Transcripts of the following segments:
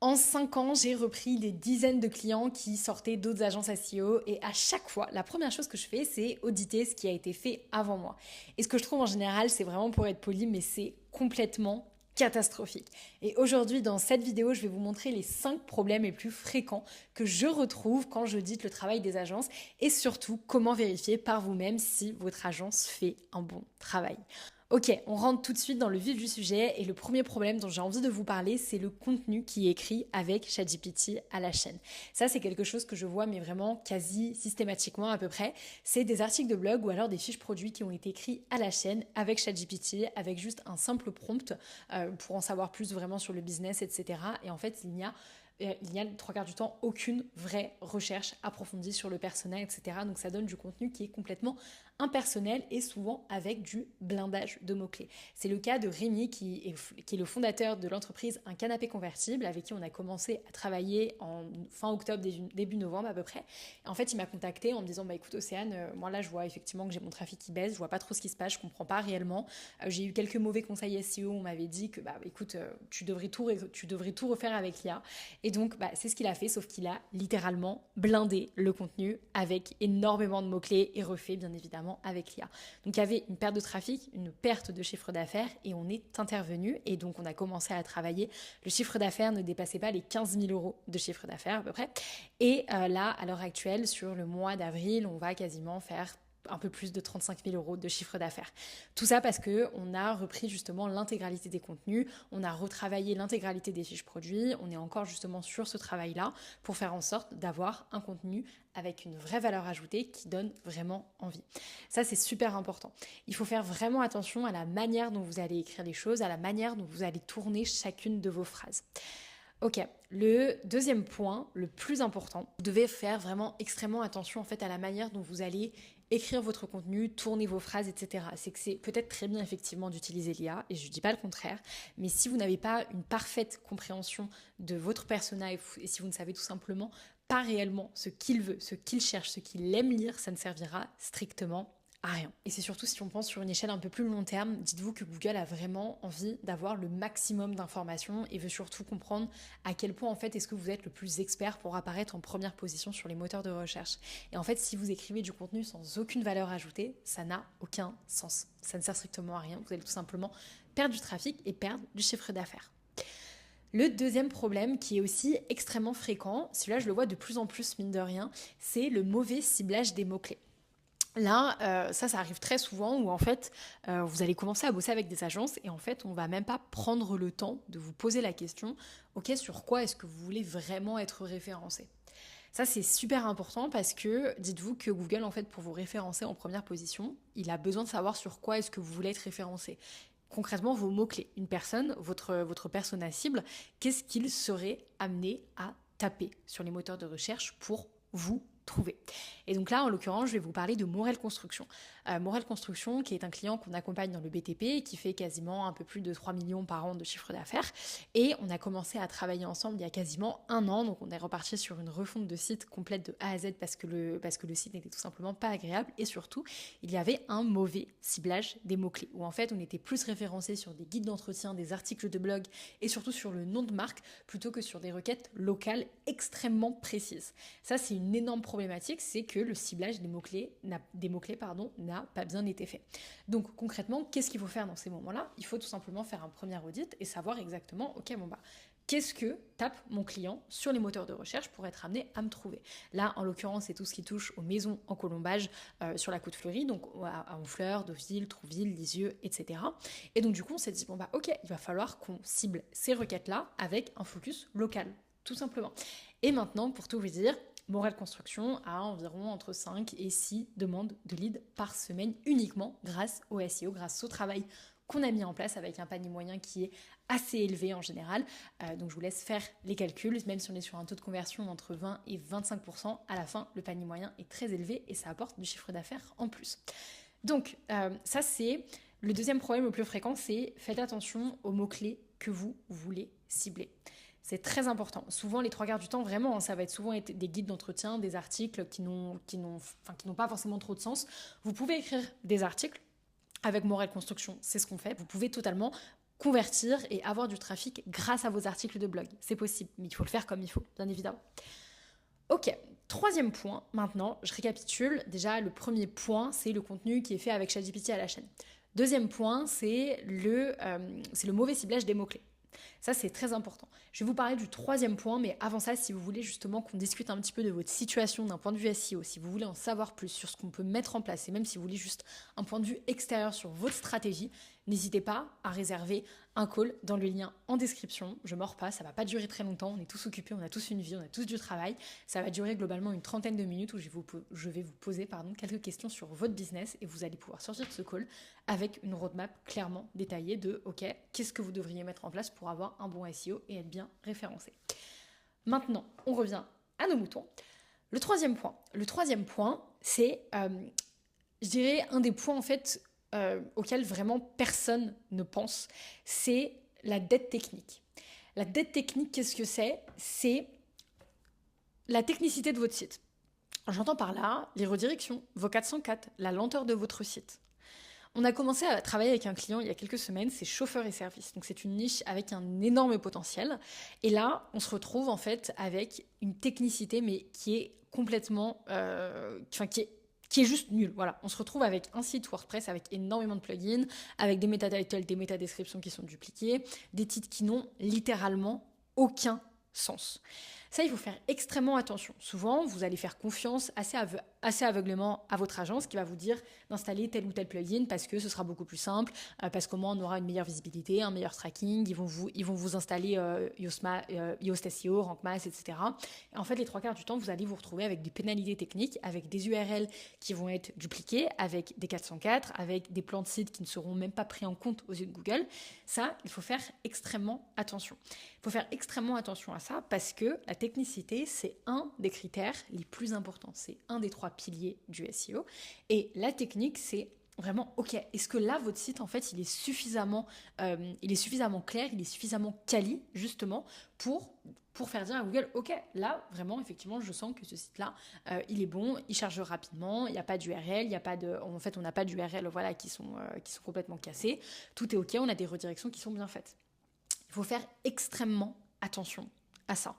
En 5 ans, j'ai repris des dizaines de clients qui sortaient d'autres agences SEO et à chaque fois, la première chose que je fais, c'est auditer ce qui a été fait avant moi. Et ce que je trouve en général, c'est vraiment pour être poli, mais c'est complètement catastrophique. Et aujourd'hui, dans cette vidéo, je vais vous montrer les 5 problèmes les plus fréquents que je retrouve quand j'audite le travail des agences et surtout comment vérifier par vous-même si votre agence fait un bon travail. Ok, on rentre tout de suite dans le vif du sujet et le premier problème dont j'ai envie de vous parler, c'est le contenu qui est écrit avec ChatGPT à la chaîne. Ça, c'est quelque chose que je vois, mais vraiment quasi systématiquement à peu près. C'est des articles de blog ou alors des fiches produits qui ont été écrits à la chaîne avec ChatGPT, avec juste un simple prompt pour en savoir plus vraiment sur le business, etc. Et en fait, il n'y a 3 quarts du temps aucune vraie recherche approfondie sur le personnel, etc. Donc ça donne du contenu qui est complètement impersonnel et souvent avec du blindage de mots-clés. C'est le cas de Rémi qui est le fondateur de l'entreprise Un Canapé Convertible avec qui on a commencé à travailler en fin octobre, début novembre à peu près. Et en fait, il m'a contacté en me disant écoute Océane, moi là je vois effectivement que j'ai mon trafic qui baisse, je vois pas trop ce qui se passe, je comprends pas réellement. J'ai eu quelques mauvais conseils SEO, on m'avait dit que écoute, tu devrais tout refaire avec l'IA. Et donc, c'est ce qu'il a fait, sauf qu'il a littéralement blindé le contenu avec énormément de mots-clés et refait, bien évidemment, avec l'IA. Donc, il y avait une perte de trafic, une perte de chiffre d'affaires et on est intervenu. Et donc, on a commencé à travailler. Le chiffre d'affaires ne dépassait pas les 15 000 euros de chiffre d'affaires à peu près. Et là, à l'heure actuelle, sur le mois d'avril, on va quasiment faire un peu plus de 35 000 euros de chiffre d'affaires. Tout ça parce qu'on a repris justement l'intégralité des contenus, on a retravaillé l'intégralité des fiches produits, on est encore justement sur ce travail-là pour faire en sorte d'avoir un contenu avec une vraie valeur ajoutée qui donne vraiment envie. Ça, c'est super important. Il faut faire vraiment attention à la manière dont vous allez écrire les choses, à la manière dont vous allez tourner chacune de vos phrases. Ok, le deuxième point, le plus important, vous devez faire vraiment extrêmement attention en fait à la manière dont vous allez écrire votre contenu, tourner vos phrases, etc. C'est que c'est peut-être très bien effectivement d'utiliser l'IA, et je ne dis pas le contraire, mais si vous n'avez pas une parfaite compréhension de votre persona et si vous ne savez tout simplement pas réellement ce qu'il veut, ce qu'il cherche, ce qu'il aime lire, ça ne servira strictement à rien. Et c'est surtout si on pense sur une échelle un peu plus long terme, dites-vous que Google a vraiment envie d'avoir le maximum d'informations et veut surtout comprendre à quel point en fait est-ce que vous êtes le plus expert pour apparaître en première position sur les moteurs de recherche. Et en fait, si vous écrivez du contenu sans aucune valeur ajoutée, ça n'a aucun sens. Ça ne sert strictement à rien. Vous allez tout simplement perdre du trafic et perdre du chiffre d'affaires. Le deuxième problème qui est aussi extrêmement fréquent, celui-là je le vois de plus en plus mine de rien, c'est le mauvais ciblage des mots-clés. Là, ça arrive très souvent où en fait, vous allez commencer à bosser avec des agences et en fait, on va même pas prendre le temps de vous poser la question, ok, sur quoi est-ce que vous voulez vraiment être référencé? Ça, c'est super important parce que dites-vous que Google, en fait, pour vous référencer en première position, il a besoin de savoir sur quoi est-ce que vous voulez être référencé. Concrètement, vos mots-clés. Une personne, votre persona cible, qu'est-ce qu'il serait amené à taper sur les moteurs de recherche pour vous trouver. Et donc là, en l'occurrence, je vais vous parler de Morel Construction. Morel Construction, qui est un client qu'on accompagne dans le BTP, qui fait quasiment un peu plus de 3 millions par an de chiffre d'affaires. Et on a commencé à travailler ensemble il y a quasiment 1 an. Donc on est reparti sur une refonte de site complète de A à Z parce que le site n'était tout simplement pas agréable. Et surtout, il y avait un mauvais ciblage des mots-clés. Où en fait, on était plus référencé sur des guides d'entretien, des articles de blog et surtout sur le nom de marque plutôt que sur des requêtes locales extrêmement précises. Ça, c'est une énorme problématique, c'est que le ciblage des mots-clés n'a pas bien été fait. Donc concrètement, qu'est-ce qu'il faut faire dans ces moments-là? Il faut tout simplement faire un premier audit et savoir exactement, qu'est-ce que tape mon client sur les moteurs de recherche pour être amené à me trouver. Là, en l'occurrence, c'est tout ce qui touche aux maisons en colombage sur la côte fleurie, donc à Honfleur, Deauville, Trouville, Lisieux, etc. Et donc du coup, on s'est dit, il va falloir qu'on cible ces requêtes-là avec un focus local, tout simplement. Et maintenant, pour tout vous dire, Morel Construction a environ entre 5 et 6 demandes de leads par semaine uniquement grâce au SEO, grâce au travail qu'on a mis en place avec un panier moyen qui est assez élevé en général. Donc je vous laisse faire les calculs, même si on est sur un taux de conversion entre 20 et 25%, à la fin le panier moyen est très élevé et ça apporte du chiffre d'affaires en plus. Donc ça c'est le deuxième problème le plus fréquent, c'est faites attention aux mots-clés que vous voulez cibler. C'est très important. Souvent, les 3 quarts du temps, vraiment, ça va être souvent des guides d'entretien, des articles qui n'ont pas forcément trop de sens. Vous pouvez écrire des articles avec Morel Construction, c'est ce qu'on fait. Vous pouvez totalement convertir et avoir du trafic grâce à vos articles de blog. C'est possible, mais il faut le faire comme il faut, bien évidemment. Ok, troisième point, maintenant, je récapitule. Déjà, le premier point, c'est le contenu qui est fait avec ChatGPT à la chaîne. Deuxième point, c'est le mauvais ciblage des mots-clés. Ça, c'est très important. Je vais vous parler du troisième point, mais avant ça, si vous voulez justement qu'on discute un petit peu de votre situation d'un point de vue SEO, si vous voulez en savoir plus sur ce qu'on peut mettre en place, et même si vous voulez juste un point de vue extérieur sur votre stratégie, n'hésitez pas à réserver un call dans le lien en description. Je mords pas, ça va pas durer très longtemps, on est tous occupés, on a tous une vie, on a tous du travail. Ça va durer globalement une trentaine de minutes où je vais vous poser quelques questions sur votre business et vous allez pouvoir sortir de ce call avec une roadmap clairement détaillée de OK, qu'est-ce que vous devriez mettre en place pour avoir un bon SEO et être bien référencé. Maintenant, on revient à nos moutons. Le troisième point, c'est, je dirais, un des points en fait auquel vraiment personne ne pense, c'est la dette technique. La dette technique, qu'est-ce que c'est ? C'est la technicité de votre site. J'entends par là les redirections, vos 404, la lenteur de votre site. On a commencé à travailler avec un client il y a quelques semaines, c'est chauffeur et service. Donc c'est une niche avec un énorme potentiel. Et là, on se retrouve en fait avec une technicité, mais qui est complètement, qui est juste nul. Voilà, on se retrouve avec un site WordPress avec énormément de plugins, avec des métatitles, des métadescriptions qui sont dupliqués, des titres qui n'ont littéralement aucun sens. Ça, il faut faire extrêmement attention. Souvent, vous allez faire confiance assez aveuglément à votre agence qui va vous dire d'installer tel ou tel plugin parce que ce sera beaucoup plus simple, parce qu'au moins on aura une meilleure visibilité, un meilleur tracking, ils vont vous installer Yoast SEO, Rank Math, etc. Et en fait, les 3 quarts du temps, vous allez vous retrouver avec des pénalités techniques, avec des URL qui vont être dupliquées, avec des 404, avec des plans de sites qui ne seront même pas pris en compte aux yeux de Google. Ça, il faut faire extrêmement attention. Il faut faire extrêmement attention à ça parce que la technicité, c'est un des critères les plus importants. C'est un des 3 piliers du SEO. Et la technique, c'est vraiment, ok, est-ce que là, votre site, en fait, il est suffisamment clair, il est suffisamment quali, justement, pour faire dire à Google, ok, là, vraiment, effectivement, je sens que ce site-là, il est bon, il charge rapidement, il n'y a pas d'URL, on n'a pas d'URL, voilà, qui sont complètement cassés, tout est ok, on a des redirections qui sont bien faites. Il faut faire extrêmement attention à ça.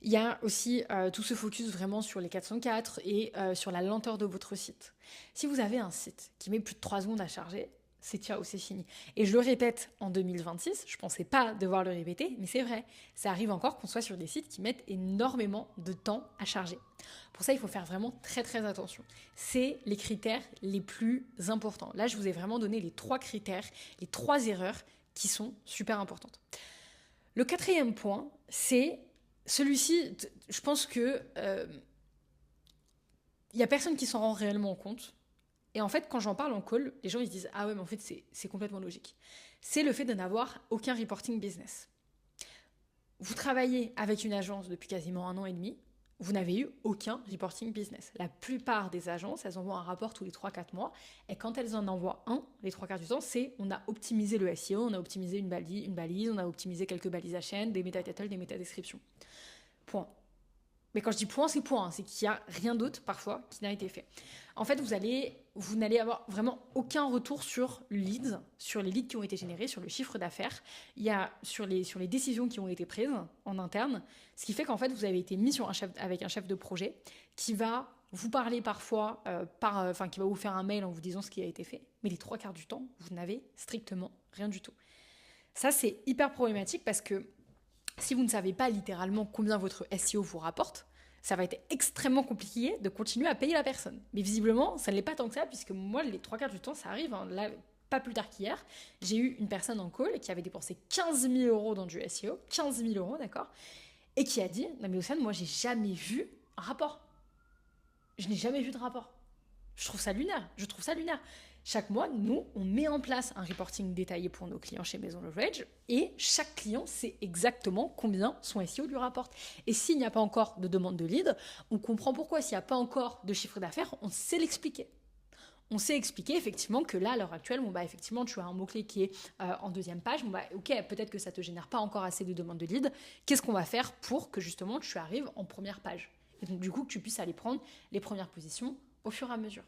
Il y a aussi tout ce focus vraiment sur les 404 et sur la lenteur de votre site. Si vous avez un site qui met plus de 3 secondes à charger, c'est ciao, c'est fini. Et je le répète en 2026, je ne pensais pas devoir le répéter, mais c'est vrai, ça arrive encore qu'on soit sur des sites qui mettent énormément de temps à charger. Pour ça, il faut faire vraiment très très attention. C'est les critères les plus importants. Là, je vous ai vraiment donné les 3 critères, les 3 erreurs qui sont super importantes. Le 4e point, c'est celui-ci, je pense que y a personne qui s'en rend réellement compte. Et en fait, quand j'en parle en call, les gens ils se disent « Ah ouais, mais en fait, c'est complètement logique. » C'est le fait de n'avoir aucun reporting business. Vous travaillez avec une agence depuis quasiment 1 an et demi, vous n'avez eu aucun reporting business. La plupart des agences, elles envoient un rapport tous les 3-4 mois. Et quand elles en envoient un, les 3 quarts du temps, c'est on a optimisé le SEO, on a optimisé une balise, on a optimisé quelques balises à chaîne, des métatitles, des métadescriptions. Point. Mais quand je dis point, c'est point. C'est qu'il n'y a rien d'autre, parfois, qui n'a été fait. En fait, vous n'allez avoir vraiment aucun retour sur les leads qui ont été générés, sur le chiffre d'affaires. Il y a sur les décisions qui ont été prises en interne. Ce qui fait qu'en fait, vous avez été mis avec un chef de projet qui va vous parler parfois, qui va vous faire un mail en vous disant ce qui a été fait. Mais les 3 quarts du temps, vous n'avez strictement rien du tout. Ça, c'est hyper problématique parce que si vous ne savez pas littéralement combien votre SEO vous rapporte, ça va être extrêmement compliqué de continuer à payer la personne. Mais visiblement, ça ne l'est pas tant que ça, puisque moi, les 3 quarts du temps, ça arrive. Là, pas plus tard qu'hier, j'ai eu une personne en call qui avait dépensé 15 000 € dans du SEO, 15 000 €, d'accord, et qui a dit « Non mais Océane, moi, j'ai jamais vu un rapport. Je n'ai jamais vu de rapport. Je trouve ça lunaire. Chaque mois, nous, on met en place un reporting détaillé pour nos clients chez Maison Leverage et chaque client sait exactement combien son SEO lui rapporte. Et s'il n'y a pas encore de demande de lead, on comprend pourquoi. S'il n'y a pas encore de chiffre d'affaires, on sait l'expliquer. On sait expliquer effectivement que là, à l'heure actuelle, effectivement, tu as un mot-clé qui est en 2e page. Ok, peut-être que ça ne te génère pas encore assez de demandes de lead. Qu'est-ce qu'on va faire pour que justement tu arrives en 1re page ? Et donc, du coup, que tu puisses aller prendre les premières positions au fur et à mesure.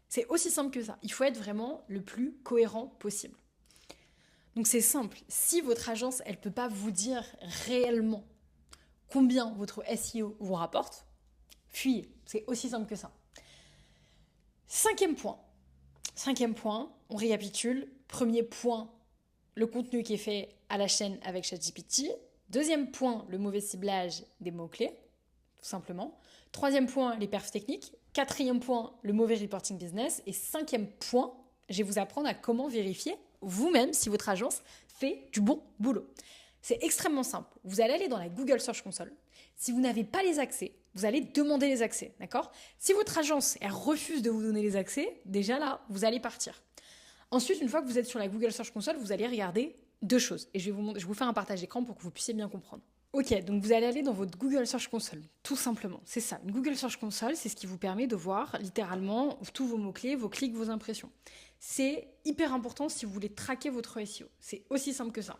C'est aussi simple que ça. Il faut être vraiment le plus cohérent possible. Donc c'est simple, si votre agence, elle ne peut pas vous dire réellement combien votre SEO vous rapporte, fuyez, c'est aussi simple que ça. Cinquième point, on récapitule. Premier point, le contenu qui est fait à la chaîne avec ChatGPT. Deuxième point, le mauvais ciblage des mots-clés, tout simplement. Troisième point, les perfs techniques. Quatrième point, le mauvais reporting business. Et cinquième point, je vais vous apprendre à comment vérifier vous-même si votre agence fait du bon boulot. C'est extrêmement simple. Vous allez aller dans la Google Search Console. Si vous n'avez pas les accès, vous allez demander les accès, d'accord ? Si votre agence, elle refuse de vous donner les accès, déjà là, vous allez partir. Ensuite, une fois que vous êtes sur la Google Search Console, vous allez regarder deux choses. Et je vais vous faire un partage d'écran pour que vous puissiez bien comprendre. Ok, donc vous allez aller dans votre Google Search Console, tout simplement. C'est ça, une Google Search Console, c'est ce qui vous permet de voir littéralement tous vos mots-clés, vos clics, vos impressions. C'est hyper important si vous voulez traquer votre SEO. C'est aussi simple que ça.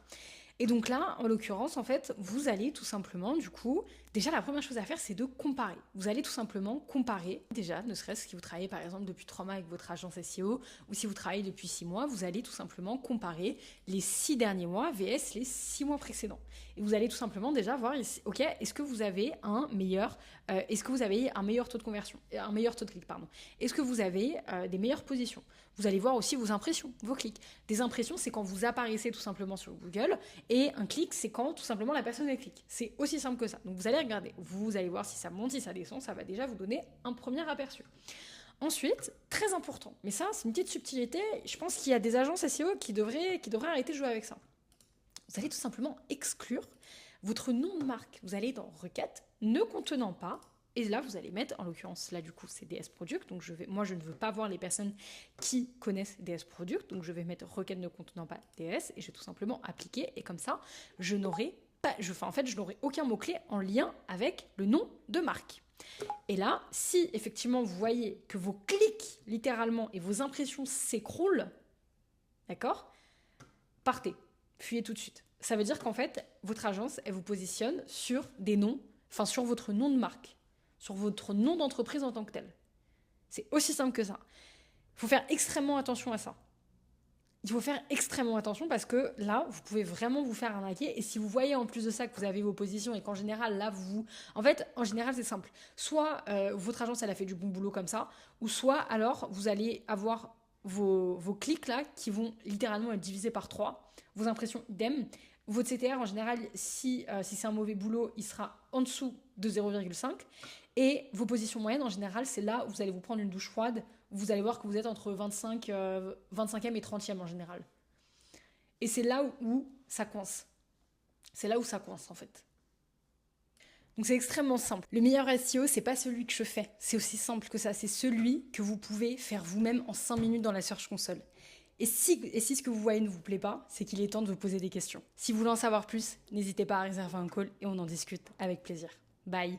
Et donc là, en l'occurrence, en fait, vous allez tout simplement, du coup, déjà la première chose à faire, c'est de comparer. Vous allez tout simplement comparer, déjà, ne serait-ce que si vous travaillez par exemple depuis 3 mois avec votre agence SEO, ou si vous travaillez depuis 6 mois, vous allez tout simplement comparer les 6 derniers mois vs les 6 mois précédents. Et vous allez tout simplement déjà voir, ok, est-ce que vous avez un meilleur taux de conversion, un meilleur taux de clic, pardon. Est-ce que vous avez des meilleures positions? Vous allez voir aussi vos impressions, vos clics. Des impressions, c'est quand vous apparaissez tout simplement sur Google, et un clic, c'est quand tout simplement la personne elle clique. C'est aussi simple que ça. Donc vous allez regarder, vous allez voir si ça monte, si ça descend, ça va déjà vous donner un premier aperçu. Ensuite, très important, mais ça c'est une petite subtilité, je pense qu'il y a des agences SEO qui devraient arrêter de jouer avec ça. Vous allez tout simplement exclure votre nom de marque. Vous allez dans requête ne contenant pas, et là vous allez mettre, en l'occurrence là du coup c'est DS Product, donc moi je ne veux pas voir les personnes qui connaissent DS Product, donc je vais mettre requête ne contenant pas DS, et je vais tout simplement appliquer, et comme ça je n'aurai aucun mot-clé en lien avec le nom de marque. Et là, si effectivement vous voyez que vos clics littéralement et vos impressions s'écroulent, d'accord, partez, fuyez tout de suite. Ça veut dire qu'en fait, votre agence, elle vous positionne sur des noms, enfin sur votre nom de marque, sur votre nom d'entreprise en tant que tel. C'est aussi simple que ça. Il faut faire extrêmement attention à ça. Il faut faire extrêmement attention parce que là, vous pouvez vraiment vous faire arnaquer. Et si vous voyez en plus de ça que vous avez vos positions et qu'en général, là, en général, c'est simple. Soit votre agence, elle a fait du bon boulot comme ça, ou soit alors, vous allez avoir vos clics là qui vont littéralement être divisés par 3. Vos impressions idem. Votre CTR, en général, si c'est un mauvais boulot, il sera en dessous de 0,5. Et vos positions moyennes, en général, c'est là où vous allez vous prendre une douche froide. Vous allez voir que vous êtes entre 25e et 30e en général. Et c'est là où ça coince. C'est là où ça coince, en fait. Donc c'est extrêmement simple. Le meilleur SEO, c'est pas celui que je fais. C'est aussi simple que ça. C'est celui que vous pouvez faire vous-même en 5 minutes dans la Search Console. Et si ce que vous voyez ne vous plaît pas, c'est qu'il est temps de vous poser des questions. Si vous voulez en savoir plus, n'hésitez pas à réserver un call et on en discute avec plaisir. Bye.